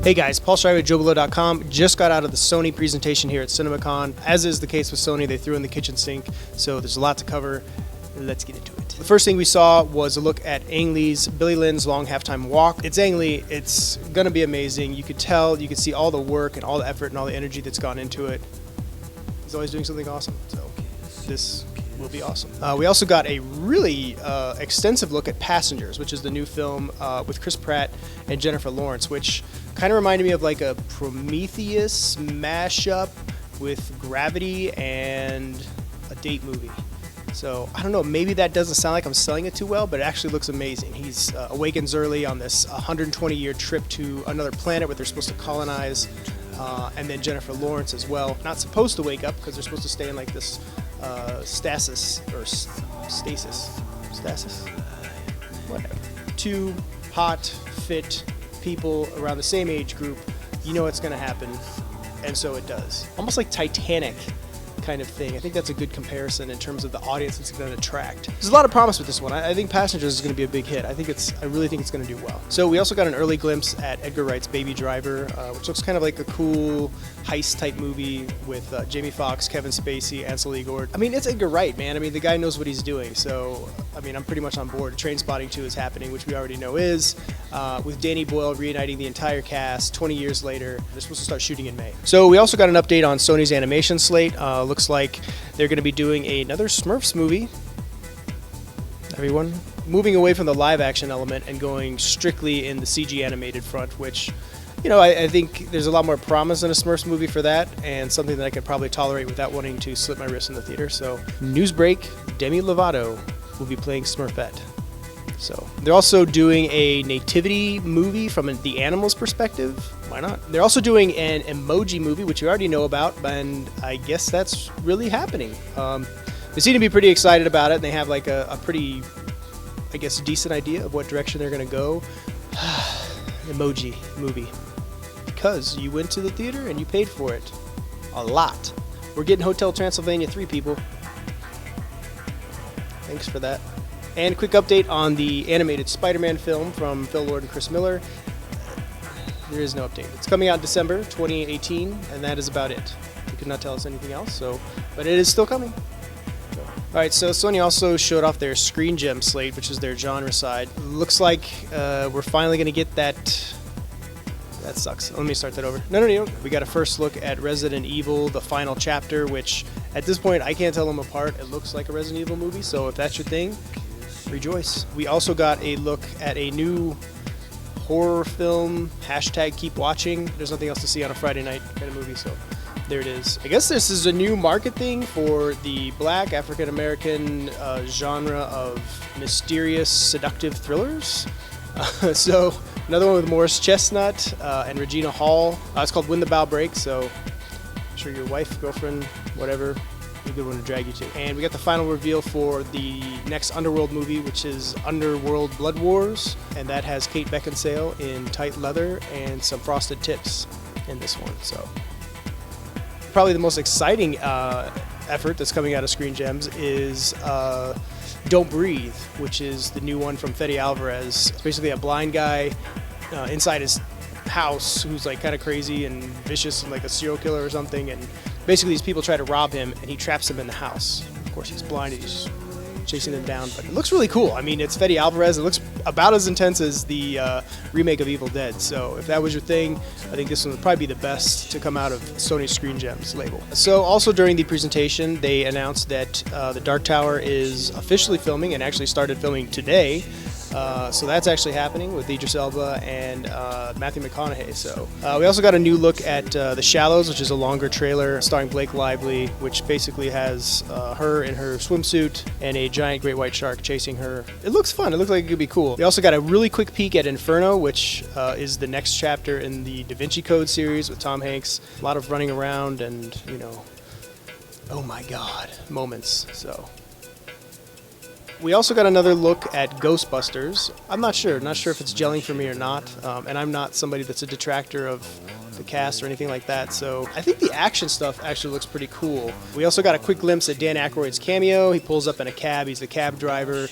Hey guys, Paul Schreiber at JoeBelow.com. Just got out of the Sony presentation here at CinemaCon. As is the case with Sony, they threw in the kitchen sink, so there's a lot to cover. Let's get into it. The first thing we saw was a look at Ang Lee's Billy Lynn's Long Halftime Walk. It's Ang Lee. It's going to be amazing. You could tell, you could see all the work and all the effort and all the energy that's gone into it. He's always doing something awesome, so this will be awesome. We also got a really extensive look at Passengers, which is the new film with Chris Pratt and Jennifer Lawrence, which kind of reminded me of like a Prometheus mashup with Gravity and a date movie. So I don't know, maybe that doesn't sound like I'm selling it too well, but it actually looks amazing. He's awakens early on this 120-year trip to another planet where they're supposed to colonize, and then Jennifer Lawrence as well. Not supposed to wake up because they're supposed to stay in like this stasis, whatever. Two hot, fit people around the same age group, you know it's going to happen, and so it does. Almost like Titanic kind of thing. I think that's a good comparison in terms of the audience it's going to attract. There's a lot of promise with this one. I think Passengers is going to be a big hit. I really think it's going to do well. So we also got an early glimpse at Edgar Wright's Baby Driver, which looks kind of like a cool heist type movie with Jamie Foxx, Kevin Spacey, Ansel Elgort. I mean, it's Edgar Wright, man. I mean, the guy knows what he's doing. So, I mean, I'm pretty much on board. Trainspotting 2 is happening, which we already know is, with Danny Boyle reuniting the entire cast 20 years later. They're supposed to start shooting in May. So we also got an update on Sony's animation slate. Looks like they're going to be doing another Smurfs movie. Everyone moving away from the live action element and going strictly in the CG animated front, which, you know, I think there's a lot more promise in a Smurfs movie for that, and something that I could probably tolerate without wanting to slip my wrist in the theater. So, news break, Demi Lovato will be playing Smurfette. So they're also doing a nativity movie from the animals' perspective. Why not? They're also doing an Emoji movie, which you already know about, and I guess that's really happening. They seem to be pretty excited about it, and they have like a pretty, I guess, decent idea of what direction they're going to go. Emoji movie. Because you went to the theater and you paid for it. A lot. We're getting Hotel Transylvania 3, people. Thanks for that. And quick update on the animated Spider-Man film from Phil Lord and Chris Miller. There is no update. It's coming out in December 2018, and that is about it. They could not tell us anything else, but it is still coming. Alright, so Sony also showed off their Screen Gem slate, which is their genre side. Looks like we're finally going to get that. That sucks. Let me start that over. No. We got a first look at Resident Evil, the final chapter, which at this point I can't tell them apart. It looks like a Resident Evil movie, so if that's your thing, rejoice. We also got a look at a new horror film, #keep watching. There's nothing else to see on a Friday night kind of movie, so there it is. I guess this is a new market thing for the Black African American genre of mysterious, seductive thrillers. So another one with Morris Chestnut and Regina Hall. It's called When the Bow Breaks, so I'm sure your wife, girlfriend, whatever, a good one to drag you to. And we got the final reveal for the next Underworld movie, which is Underworld Blood Wars, and that has Kate Beckinsale in tight leather and some frosted tips in this one. So probably the most exciting effort that's coming out of Screen Gems is Don't Breathe, which is the new one from Fede Alvarez. It's basically a blind guy inside his house who's like kind of crazy and vicious and like a serial killer or something, and basically these people try to rob him and he traps them in the house. Of course he's blind and he's chasing them down, but it looks really cool. I mean, it's Fede Alvarez. It looks about as intense as the remake of Evil Dead, so if that was your thing, I think this one would probably be the best to come out of Sony's Screen Gems label. So also during the presentation they announced that The Dark Tower is officially filming and actually started filming today. So that's actually happening with Idris Elba and Matthew McConaughey. So we also got a new look at The Shallows, which is a longer trailer starring Blake Lively, which basically has her in her swimsuit and a giant great white shark chasing her. It looks fun. It looks like it could be cool. We also got a really quick peek at Inferno, which is the next chapter in the Da Vinci Code series with Tom Hanks. A lot of running around and, you know, oh my god moments. So we also got another look at Ghostbusters. I'm not sure if it's gelling for me or not, and I'm not somebody that's a detractor of the cast or anything like that, so I think the action stuff actually looks pretty cool. We also got a quick glimpse at Dan Aykroyd's cameo. He pulls up in a cab. He's the cab driver.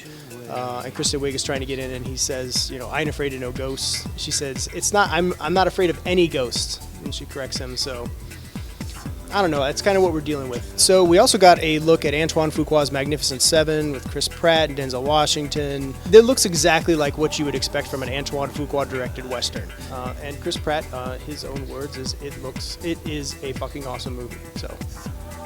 and Kristen Wiig is trying to get in, and he says, I ain't afraid of no ghosts. She says, I'm not afraid of any ghost, and she corrects him, so I don't know, that's kind of what we're dealing with. So we also got a look at Antoine Fuqua's Magnificent Seven with Chris Pratt and Denzel Washington. It looks exactly like what you would expect from an Antoine Fuqua directed Western. And Chris Pratt, his own words, it is a fucking awesome movie, so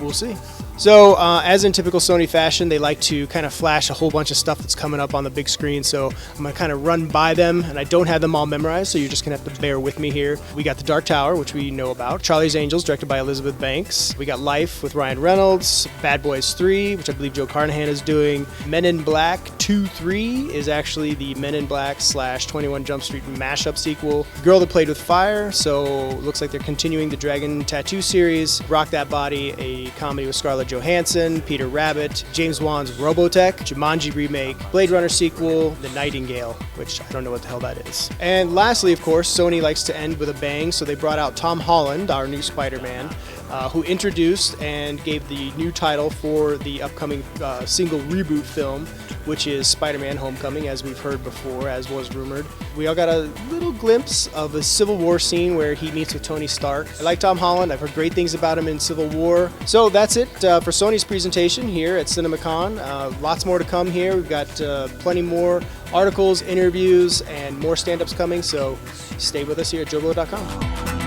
we'll see. So, as in typical Sony fashion, they like to kind of flash a whole bunch of stuff that's coming up on the big screen, so I'm going to kind of run by them, and I don't have them all memorized, so you're just going to have to bear with me here. We got The Dark Tower, which we know about, Charlie's Angels, directed by Elizabeth Banks. We got Life with Ryan Reynolds, Bad Boys 3, which I believe Joe Carnahan is doing. Men in Black 2-3 is actually the Men in Black / 21 Jump Street mashup sequel. Girl That Played with Fire, so looks like they're continuing the Dragon Tattoo series. Rock That Body, a comedy with Scarlett Johansson, Peter Rabbit, James Wan's Robotech, Jumanji remake, Blade Runner sequel, The Nightingale, which I don't know what the hell that is. And lastly, of course, Sony likes to end with a bang, so they brought out Tom Holland, our new Spider-Man, who introduced and gave the new title for the upcoming single reboot film, which is Spider-Man Homecoming, as we've heard before, as was rumored. We all got a little glimpse of a Civil War scene where he meets with Tony Stark. I like Tom Holland. I've heard great things about him in Civil War. So that's it for Sony's presentation here at CinemaCon. Lots more to come here. We've got plenty more articles, interviews, and more stand-ups coming, so stay with us here at JoBlo.com.